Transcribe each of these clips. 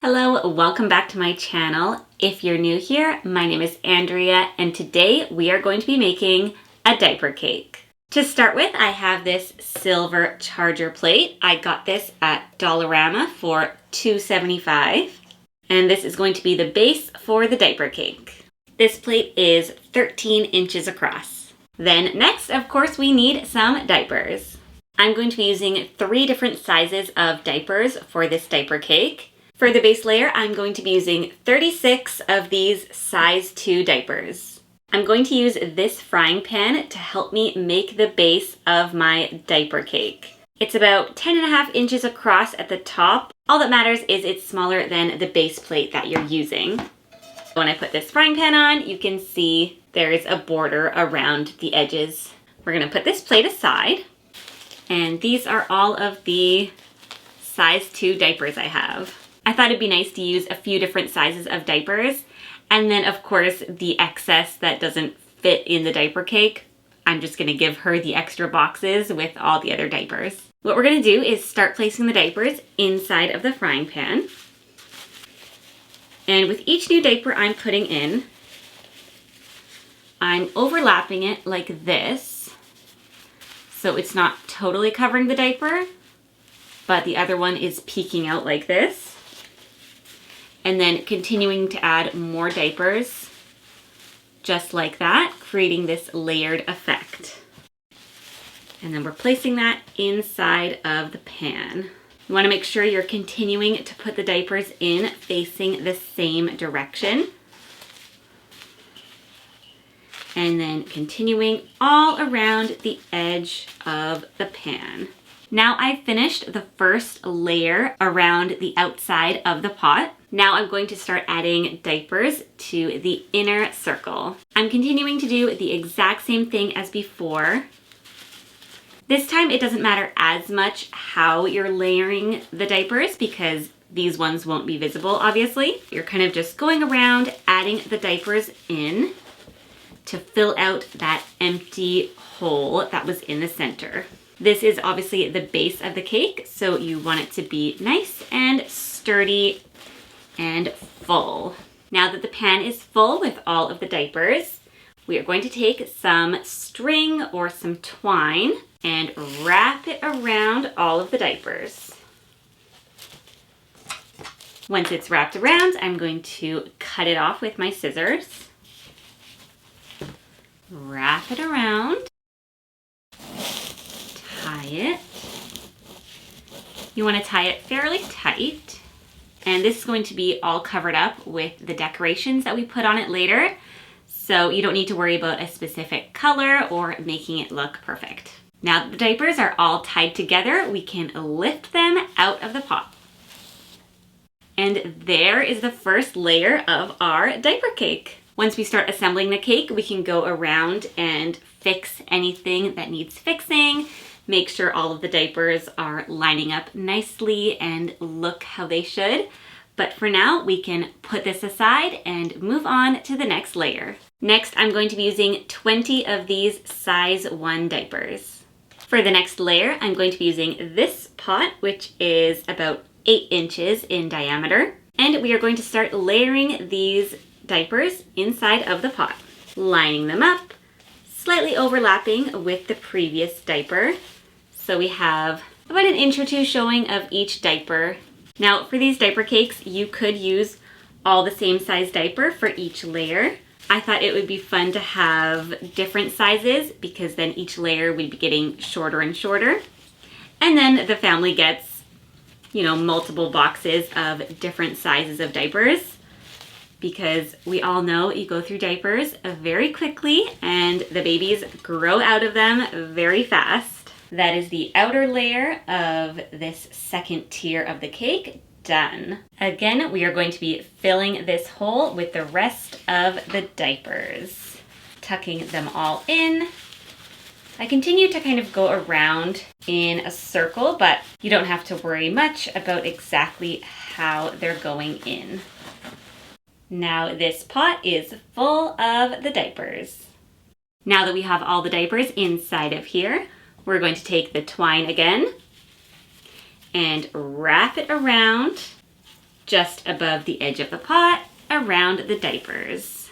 Hello, welcome back to my channel. If you're new here, my name is Andrea and today we are going to be making a diaper cake. To start with, I have this silver charger plate. I got this at Dollarama for $2.75 and this is going to be the base for the diaper cake. This plate is 13 inches across. Then next, of course, we need some diapers. I'm going to be using 3 different sizes of diapers for this diaper cake. For the base layer, I'm going to be using 36 of these size 2 diapers. I'm going to use this frying pan to help me make the base of my diaper cake. It's about 10.5 inches across at the top. All that matters is it's smaller than the base plate that you're using. When I put this frying pan on, you can see there is a border around the edges. We're going to put this plate aside. And these are all of the size 2 diapers I have. I thought it'd be nice to use a few different sizes of diapers. And then of course the excess that doesn't fit in the diaper cake, I'm just gonna give her the extra boxes with all the other diapers. What we're gonna do is start placing the diapers inside of the frying pan. And with each new diaper I'm putting in, I'm overlapping it like this. So it's not totally covering the diaper, but the other one is peeking out like this. And then continuing to add more diapers, just like that, creating this layered effect. And then we're placing that inside of the pan. You want to make sure you're continuing to put the diapers in facing the same direction. And then continuing all around the edge of the pan. Now I've finished the first layer around the outside of the pot. Now I'm going to start adding diapers to the inner circle. I'm continuing to do the exact same thing as before. This time it doesn't matter as much how you're layering the diapers because these ones won't be visible, obviously. You're kind of just going around adding the diapers in to fill out that empty hole that was in the center. This is obviously the base of the cake, so you want it to be nice and sturdy and full. Now that the pan is full with all of the diapers, we are going to take some string or some twine and wrap it around all of the diapers. Once it's wrapped around, I'm going to cut it off with my scissors. Wrap it around. Tie it. You want to tie it fairly tight. And this is going to be all covered up with the decorations that we put on it later. So you don't need to worry about a specific color or making it look perfect. Now that the diapers are all tied together, we can lift them out of the pot. And there is the first layer of our diaper cake. Once we start assembling the cake, we can go around and fix anything that needs fixing. Make sure all of the diapers are lining up nicely and look how they should. But for now, we can put this aside and move on to the next layer. Next, I'm going to be using 20 of these size 1 diapers. For the next layer, I'm going to be using this pot, which is about 8 inches in diameter. And we are going to start layering these diapers inside of the pot, lining them up, slightly overlapping with the previous diaper. So we have about 1 inch or 2 showing of each diaper. Now for these diaper cakes, you could use all the same size diaper for each layer. I thought it would be fun to have different sizes because then each layer would be getting shorter and shorter. And then the family gets, multiple boxes of different sizes of diapers because we all know you go through diapers very quickly and the babies grow out of them very fast. That is the outer layer of this second tier of the cake done. Again, we are going to be filling this hole with the rest of the diapers, tucking them all in. I continue to kind of go around in a circle, but you don't have to worry much about exactly how they're going in. Now this pot is full of the diapers. Now that we have all the diapers inside of here, we're going to take the twine again and wrap it around just above the edge of the pot around the diapers.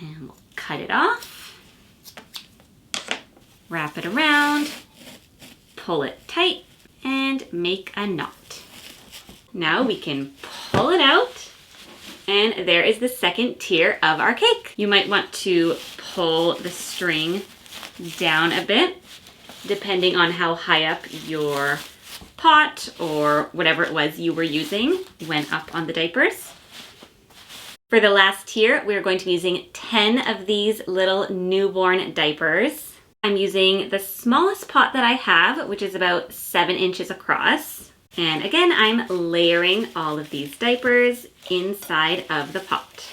And we'll cut it off, wrap it around, pull it tight, and make a knot. Now we can pull it out, and there is the second tier of our cake. You might want to pull the string down a bit, depending on how high up your pot or whatever it was you were using went up on the diapers. For the last tier, we're going to be using 10 of these little newborn diapers. I'm using the smallest pot that I have, which is about 7 inches across. And again, I'm layering all of these diapers inside of the pot.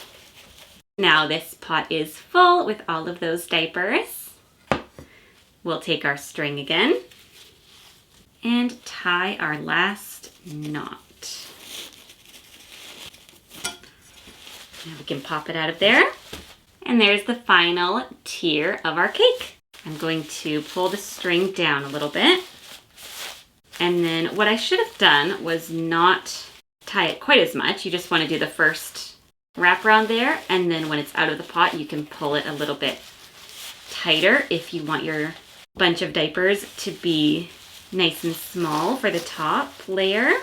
Now this pot is full with all of those diapers. We'll take our string again and tie our last knot. Now we can pop it out of there. And there's the final tier of our cake. I'm going to pull the string down a little bit. And then what I should have done was not tie it quite as much. You just want to do the first wrap around there. And then when it's out of the pot, you can pull it a little bit tighter if you want your bunch of diapers to be nice and small for the top layer.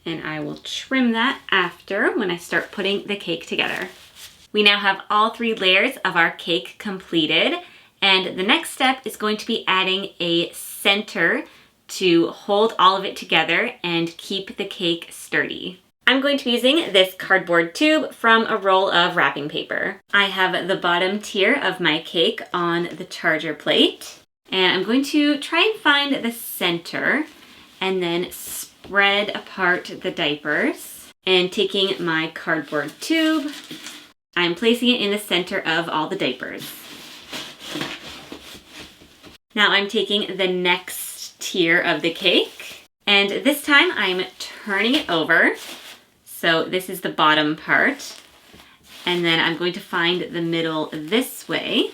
And I will trim that after when I start putting the cake together. We now have all 3 layers of our cake completed, and the next step is going to be adding a center to hold all of it together and keep the cake sturdy. I'm going to be using this cardboard tube from a roll of wrapping paper. I have the bottom tier of my cake on the charger plate, and I'm going to try and find the center and then spread apart the diapers. And taking my cardboard tube, I'm placing it in the center of all the diapers. Now I'm taking the next tier of the cake, and this time I'm turning it over. So this is the bottom part, and then I'm going to find the middle this way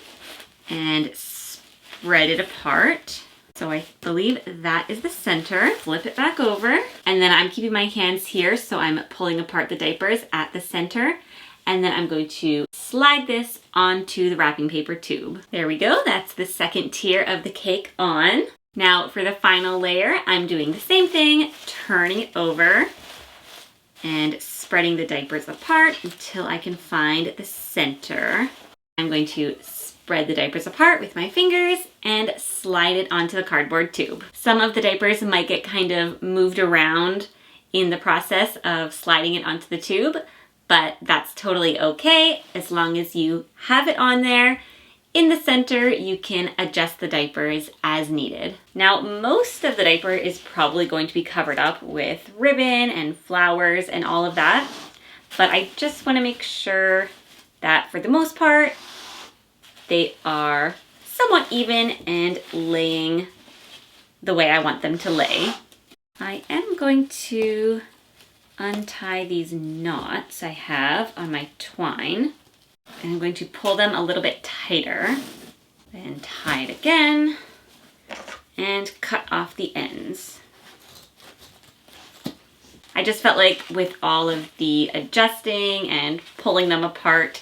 and spread it apart. So I believe that is the center. Flip it back over, and then I'm keeping my hands here, so I'm pulling apart the diapers at the center, and then I'm going to slide this onto the wrapping paper tube. There we go, that's the second tier of the cake on. Now for the final layer, I'm doing the same thing, turning it over and spreading the diapers apart until I can find the center. I'm going to spread the diapers apart with my fingers and slide it onto the cardboard tube. Some of the diapers might get kind of moved around in the process of sliding it onto the tube, but that's totally okay. As long as you have it on there in the center, you can adjust the diapers as needed. Now, most of the diaper is probably going to be covered up with ribbon and flowers and all of that, but I just want to make sure that for the most part, they are somewhat even and laying the way I want them to lay. I am going to untie these knots I have on my twine, and I'm going to pull them a little bit tighter, then tie it again and cut off the ends. I just felt like with all of the adjusting and pulling them apart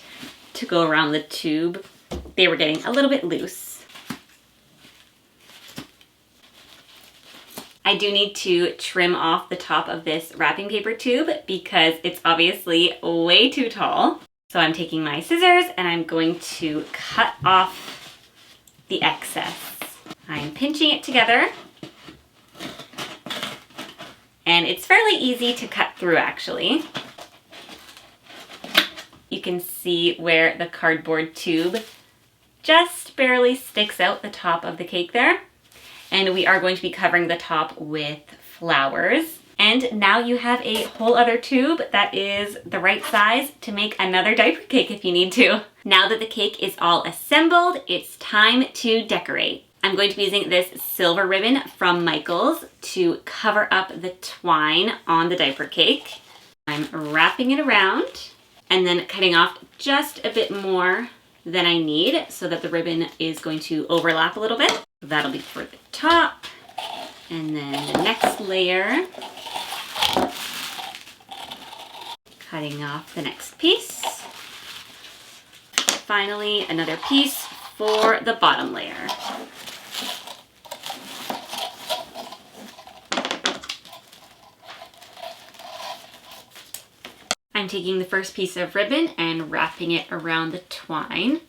to go around the tube, they were getting a little bit loose. I do need to trim off the top of this wrapping paper tube because it's obviously way too tall. So I'm taking my scissors and I'm going to cut off the excess. I'm pinching it together, and it's fairly easy to cut through actually. You can see where the cardboard tube just barely sticks out the top of the cake there. And we are going to be covering the top with flowers. And now you have a whole other tube that is the right size to make another diaper cake if you need to. Now that the cake is all assembled, it's time to decorate. I'm going to be using this silver ribbon from Michaels to cover up the twine on the diaper cake. I'm wrapping it around and then cutting off just a bit more than I need so that the ribbon is going to overlap a little bit. That'll be for the top. And then the next layer cutting off the next piece. Finally, another piece for the bottom layer. I'm taking the first piece of ribbon and wrapping it around the twine.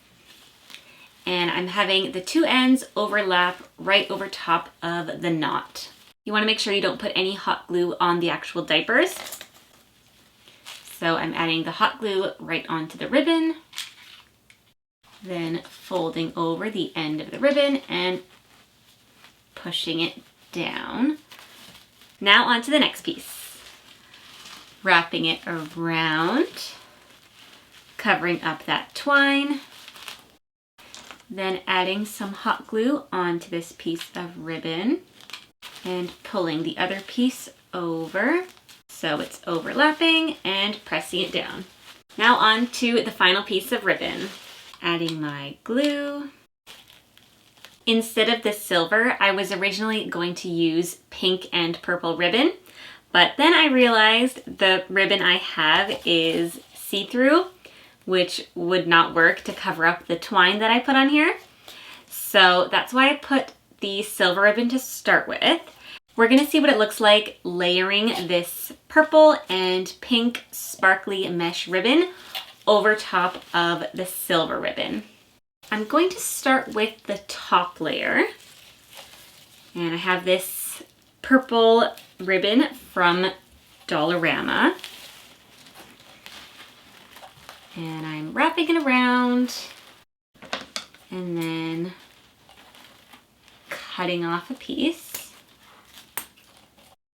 And I'm having the two ends overlap right over top of the knot. You want to make sure you don't put any hot glue on the actual diapers. So I'm adding the hot glue right onto the ribbon, then folding over the end of the ribbon and pushing it down. Now onto the next piece. Wrapping it around, covering up that twine, then adding some hot glue onto this piece of ribbon and pulling the other piece over so it's overlapping and pressing it down. Now on to the final piece of ribbon. Adding my glue. Instead of the silver, I was originally going to use pink and purple ribbon, but then I realized the ribbon I have is see-through, which would not work to cover up the twine that I put on here. So that's why I put the silver ribbon to start with. We're gonna see what it looks like layering this purple and pink sparkly mesh ribbon over top of the silver ribbon. I'm going to start with the top layer. And I have this purple ribbon from Dollarama. And I'm wrapping it around and then cutting off a piece.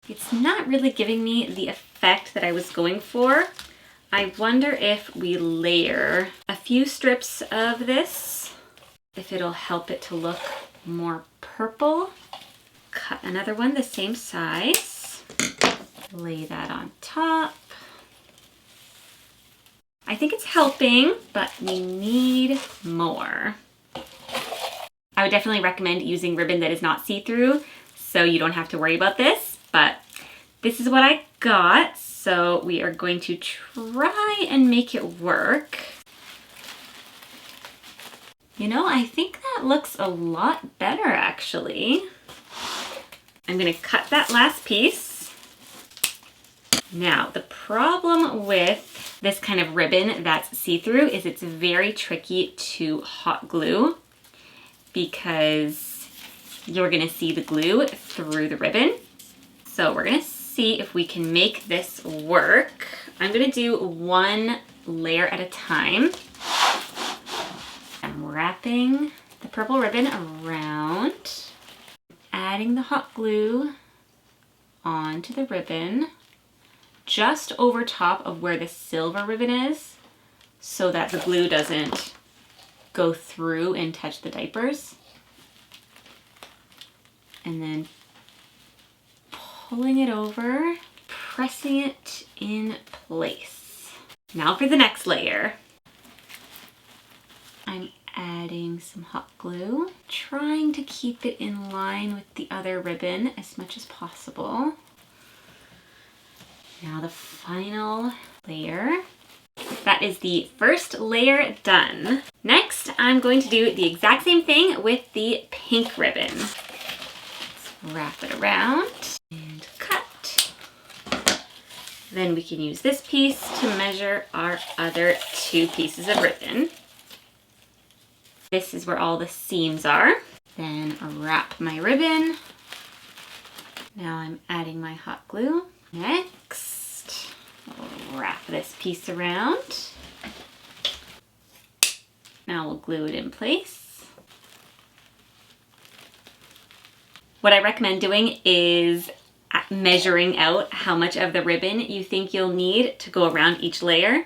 It's not really giving me the effect that I was going for. I wonder if we layer a few strips of this, if it'll help it to look more purple. Cut another one the same size. Lay that on top. I think it's helping, but we need more. I would definitely recommend using ribbon that is not see-through so you don't have to worry about this, but this is what I got, so we are going to try and make it work. You know, I think that looks a lot better actually. I'm gonna cut that last piece. Now, the problem with this kind of ribbon that's see-through is it's very tricky to hot glue because you're gonna see the glue through the ribbon. So we're gonna see if we can make this work. I'm gonna do one layer at a time. I'm wrapping the purple ribbon around, adding the hot glue onto the ribbon, just over top of where the silver ribbon is so that the glue doesn't go through and touch the diapers. And then pulling it over, pressing it in place. Now for the next layer. I'm adding some hot glue, trying to keep it in line with the other ribbon as much as possible. Now the final layer. That is the first layer done. Next, I'm going to do the exact same thing with the pink ribbon. Let's wrap it around and cut. Then we can use this piece to measure our other two pieces of ribbon. This is where all the seams are. Then wrap my ribbon. Now I'm adding my hot glue. Next, wrap this piece around. Now we'll glue it in place. What I recommend doing is measuring out how much of the ribbon you think you'll need to go around each layer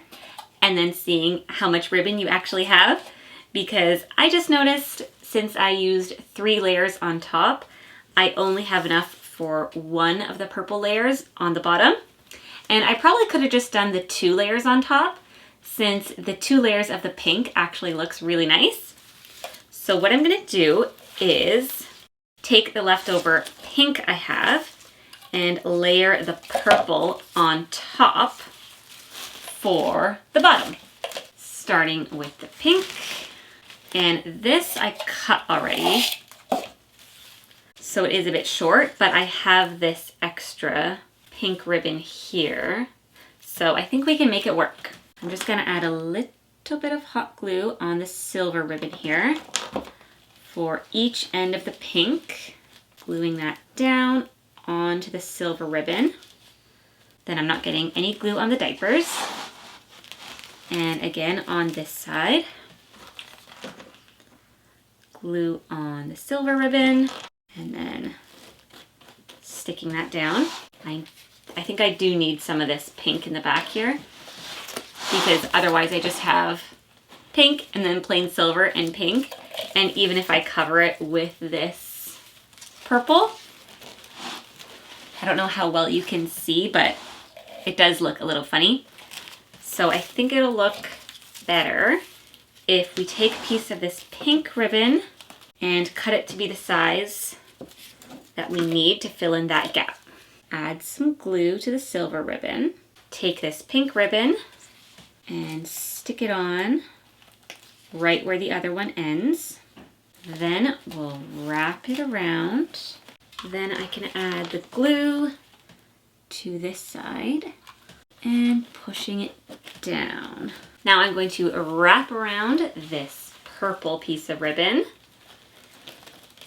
and then seeing how much ribbon you actually have, because I just noticed since I used 3 layers on top, I only have enough for one of the purple layers on the bottom. And I probably could have just done the 2 layers on top since the 2 layers of the pink actually looks really nice. So what I'm gonna do is take the leftover pink I have and layer the purple on top for the bottom. Starting with the pink. And this I cut already, so it is a bit short, but I have this extra pink ribbon here. So I think we can make it work. I'm just gonna add a little bit of hot glue on the silver ribbon here for each end of the pink, gluing that down onto the silver ribbon. Then I'm not getting any glue on the diapers. And again on this side, glue on the silver ribbon and then sticking that down. I think I do need some of this pink in the back here because otherwise I just have pink and then plain silver and pink. And even if I cover it with this purple, I don't know how well you can see, but it does look a little funny. So I think it'll look better if we take a piece of this pink ribbon and cut it to be the size that we need to fill in that gap. Add some glue to the silver ribbon. Take this pink ribbon and stick it on right where the other one ends. Then we'll wrap it around. Then I can add the glue to this side and pushing it down. Now I'm going to wrap around this purple piece of ribbon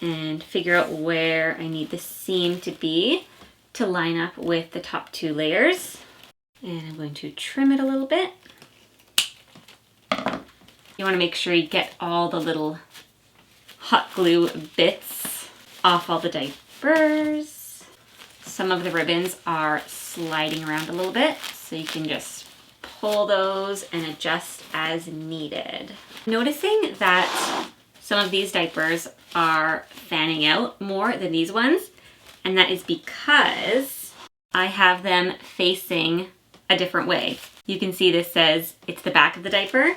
and figure out where I need the seam to be to line up with the top two layers. And I'm going to trim it a little bit. You want to make sure you get all the little hot glue bits off all the diapers. Some of the ribbons are sliding around a little bit, so you can just pull those and adjust as needed. Noticing that some of these diapers are fanning out more than these ones, and that is because I have them facing a different way. You can see this says it's the back of the diaper,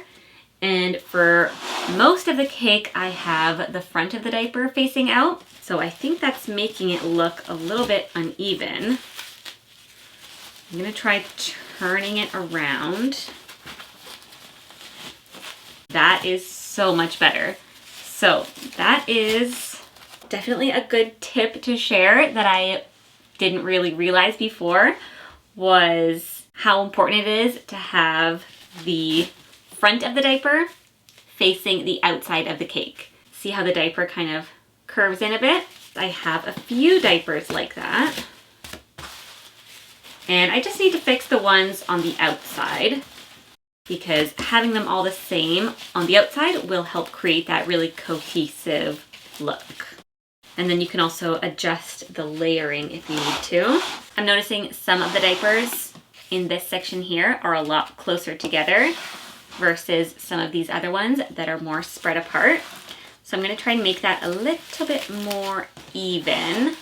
and for most of the cake I have the front of the diaper facing out, so I think that's making it look a little bit uneven. I'm gonna try turning it around. That is so much better. So that is definitely a good tip to share that I didn't really realize before, was how important it is to have the front of the diaper facing the outside of the cake. See how the diaper kind of curves in a bit? I have a few diapers like that. And I just need to fix the ones on the outside because having them all the same on the outside will help create that really cohesive look. And then you can also adjust the layering if you need to. I'm noticing some of the diapers in this section here are a lot closer together versus some of these other ones that are more spread apart. So I'm going to try and make that a little bit more even.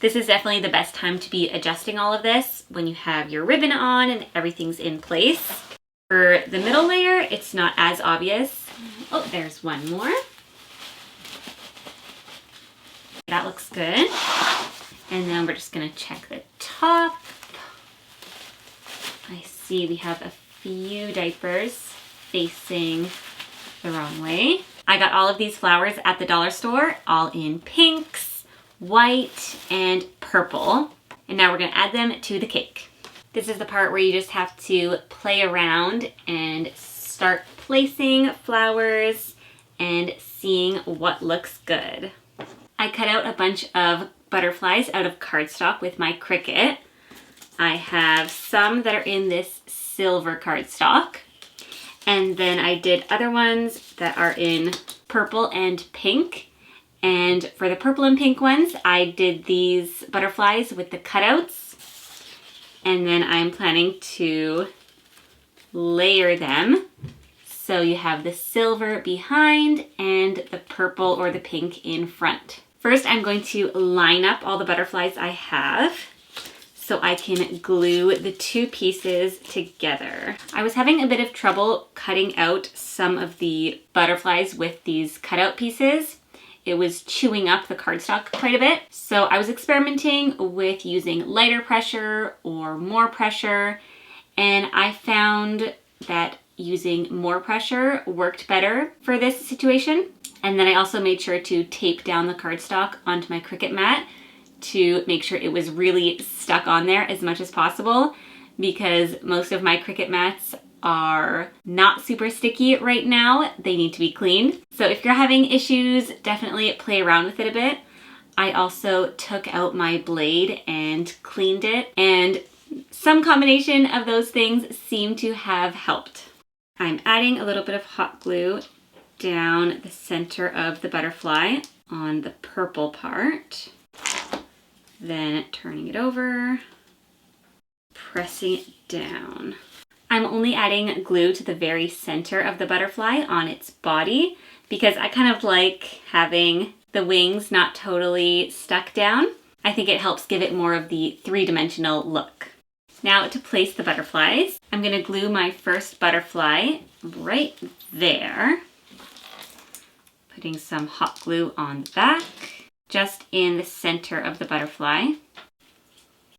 This is definitely the best time to be adjusting all of this when you have your ribbon on and everything's in place. For the middle layer, it's not as obvious. Oh, there's one more. That looks good. And then we're just gonna check the top. I see we have a few diapers facing the wrong way. I got all of these flowers at the dollar store, all in pinks, white, and purple. And now we're gonna add them to the cake. This is the part where you just have to play around and start placing flowers and seeing what looks good. I cut out a bunch of butterflies out of cardstock with my Cricut. I have some that are in this silver cardstock. And then I did other ones that are in purple and pink. And for the purple and pink ones, I did these butterflies with the cutouts. And then I'm planning to layer them. So you have the silver behind and the purple or the pink in front. First, I'm going to line up all the butterflies I have so I can glue the two pieces together. I was having a bit of trouble cutting out some of the butterflies with these cutout pieces. It was chewing up the cardstock quite a bit. So I was experimenting with using lighter pressure or more pressure, and I found that using more pressure worked better for this situation. And then I also made sure to tape down the cardstock onto my Cricut mat to make sure it was really stuck on there as much as possible, because most of my Cricut mats are not super sticky right now. They need to be cleaned. So if you're having issues, definitely play around with it a bit. I also took out my blade and cleaned it, and some combination of those things seem to have helped. I'm adding a little bit of hot glue down the center of the butterfly on the purple part, then turning it over, pressing it down. I'm only adding glue to the very center of the butterfly on its body because I kind of like having the wings not totally stuck down. I think it helps give it more of the three-dimensional look. Now to place the butterflies, I'm going to glue my first butterfly right there. Putting some hot glue on the back, just in the center of the butterfly.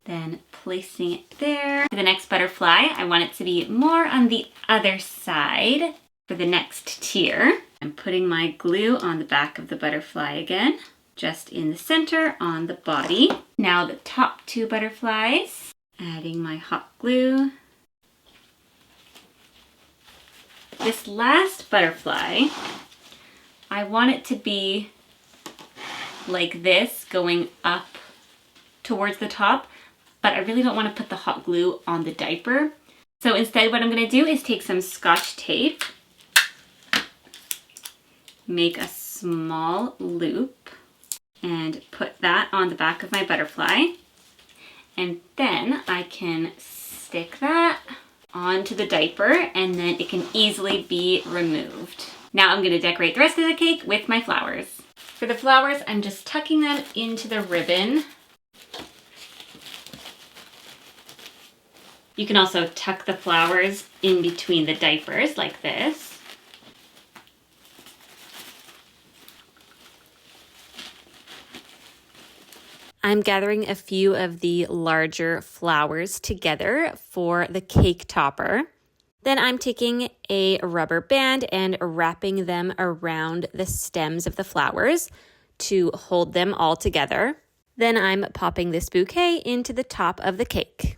Then placing it there. For the next butterfly, I want it to be more on the other side for the next tier. I'm putting my glue on the back of the butterfly again, just in the center on the body. Now the top two butterflies, adding my hot glue. This last butterfly, I want it to be like this, going up towards the top, but I really don't want to put the hot glue on the diaper. So instead what I'm going to do is take some Scotch tape, make a small loop, and put that on the back of my butterfly. And then I can stick that onto the diaper, and then it can easily be removed. Now I'm going to decorate the rest of the cake with my flowers. For the flowers, I'm just tucking them into the ribbon. You can also tuck the flowers in between the diapers like this. I'm gathering a few of the larger flowers together for the cake topper. Then I'm taking a rubber band and wrapping them around the stems of the flowers to hold them all together. Then I'm popping this bouquet into the top of the cake.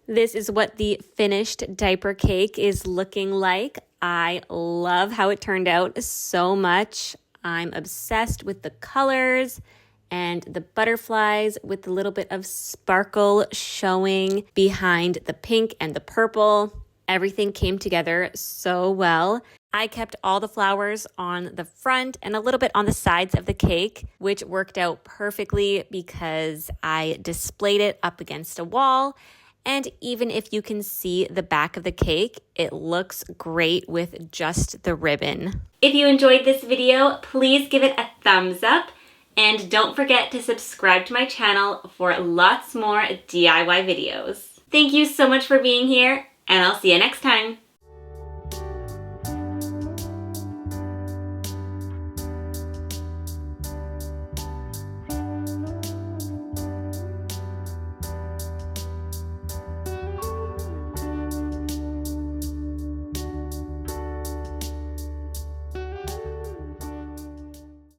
This is what the finished diaper cake is looking like. I love how it turned out so much. I'm obsessed with the colors and the butterflies with a little bit of sparkle showing behind the pink and the purple. Everything came together so well. I kept all the flowers on the front and a little bit on the sides of the cake, which worked out perfectly because I displayed it up against a wall. And even if you can see the back of the cake, it looks great with just the ribbon. If you enjoyed this video, please give it a thumbs up. And don't forget to subscribe to my channel for lots more DIY videos. Thank you so much for being here, and I'll see you next time.